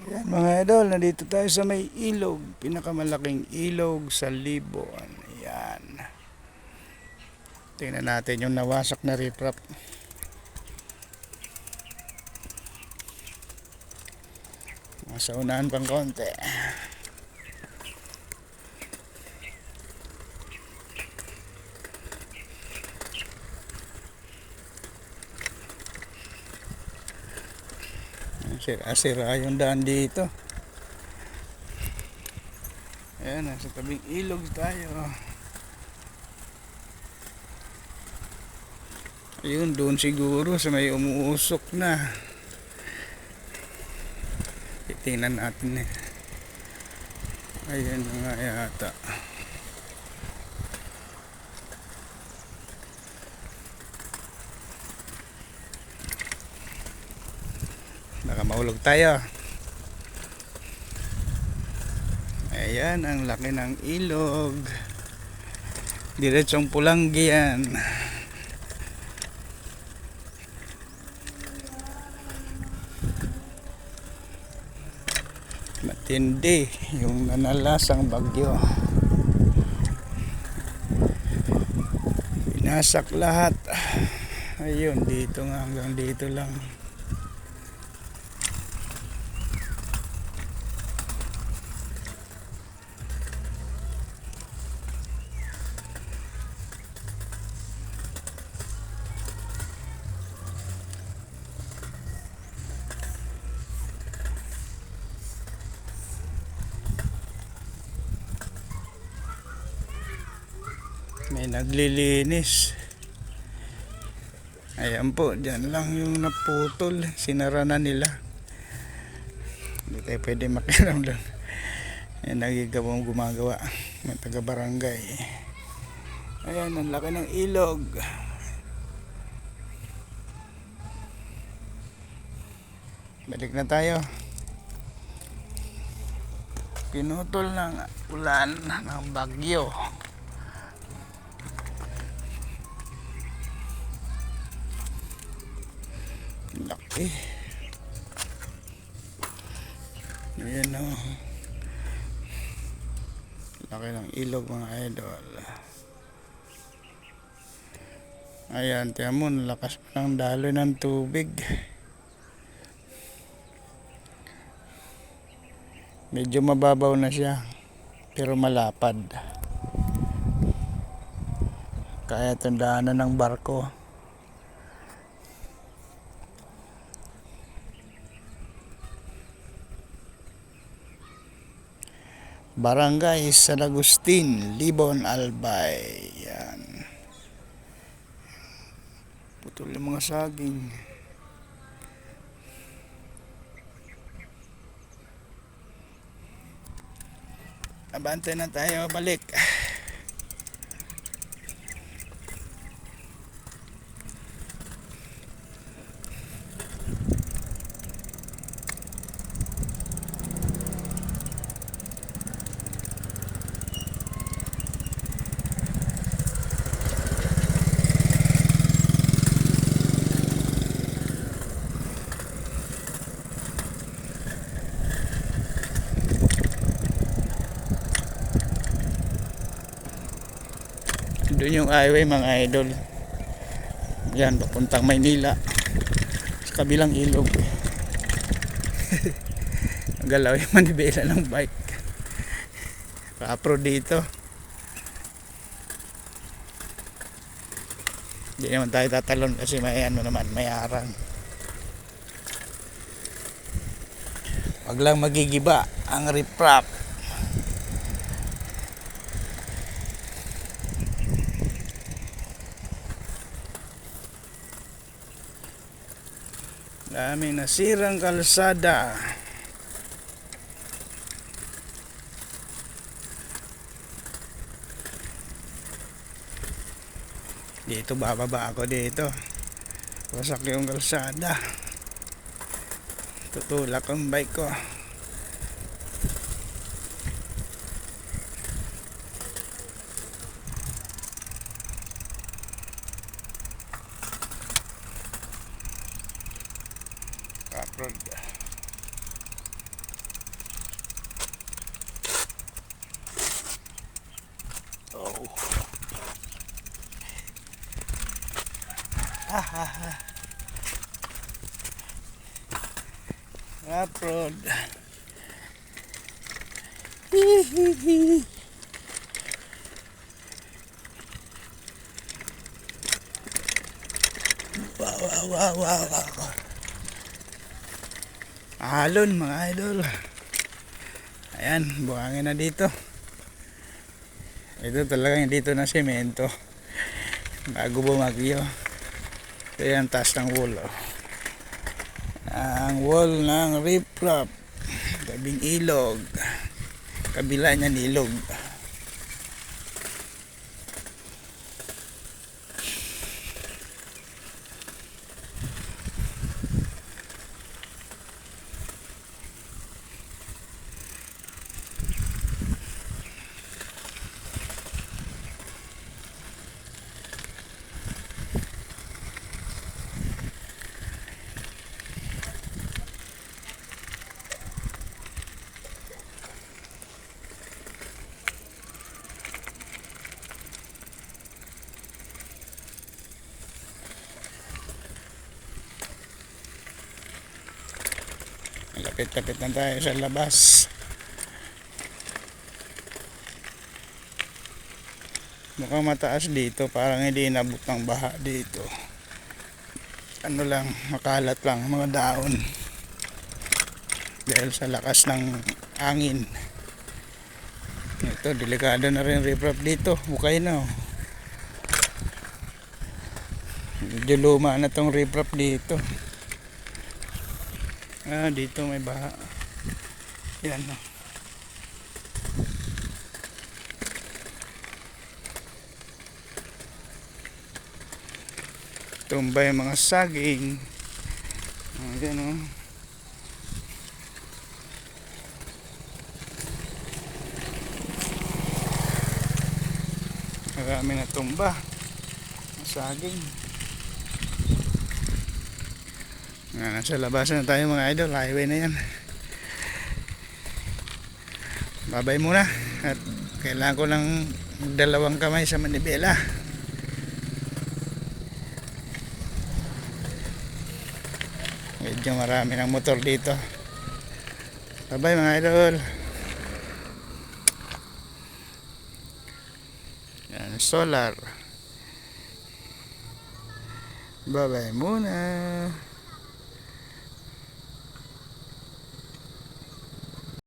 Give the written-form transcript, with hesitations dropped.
Yan mga idol, nandito tayo sa may ilog, pinakamalaking ilog sa Libon. Ayan. Tingnan natin yung nawasak na riprap. Nasa unahan pang konti. Sira-sira yung daan dito. Ayan, nasa tabing ilog tayo. Ayun, doon siguro sa may umuusok na. Titingnan natin eh. Ayun nga yata. Baka mahulog tayo. Ayan, ang laki ng ilog. Diretsong Pulanggi yan. Matindi yung nanalasang bagyo. Binasak lahat. Ayun, dito nga, hanggang dito lang. May naglilinis. Ayan po, dyan lang yung naputol. Sinara na nila. Hindi tayo pwede makiram doon. Ayan, nagigawang gumagawa ng taga barangay. Ayan, ang laki ng ilog. Balik na tayo. Pinutol ng ulan ng bagyo. Laki. Ayan o. Laki ng ilog mga idol. Ayan, tiyan mo, lakas pa ng daloy ng tubig. Medyo mababaw na siya, pero malapad. Kaya tandaanan ng barko. Barangay San Agustin, Libon, Albay. Yan. Putol yung mga saging. Abante na tayo, balik. Doon yung highway mga idol. Yan, papuntang Maynila. Sa kabilang ilog. Galaw yung manibela ng bike. Kapro dito. Hindi naman tayo tatalon kasi may ano naman, may arang. Wag lang magigiba ang riprap. Dami nasirang kalsada. Dito bababa ako dito. Wasak yung kalsada. Tutulak ang bike ko. Kaprod. Upload. Hihihi. Wow. Alon mga idol. Ayan, buhangin na dito. Ito talagang dito na semento bago bumagyo. Ito yung taas ng wall, oh. Ang wall ng riprap, tabing ilog, kabila niya nilog. Lapit-lapit na tayo sa labas. Mukhang mataas dito, parang hindi inabot ng baha dito. Ano lang, makalat lang mga daon dahil sa lakas ng hangin. Ito, delikado na rin riprap dito. Bukay na, oh. Medyo luma na tong riprap dito. Dito may baha. Yan, oh. Tumba yung mga saging. Ayan, oh. Marami na tumba. Saging. Nasa labas na tayo mga idol. Highway na yan. Babay muna. At kailangan ko ng dalawang kamay sa manibela. Medyo marami ng motor dito. Babay mga idol. Yan, solar. Babay muna.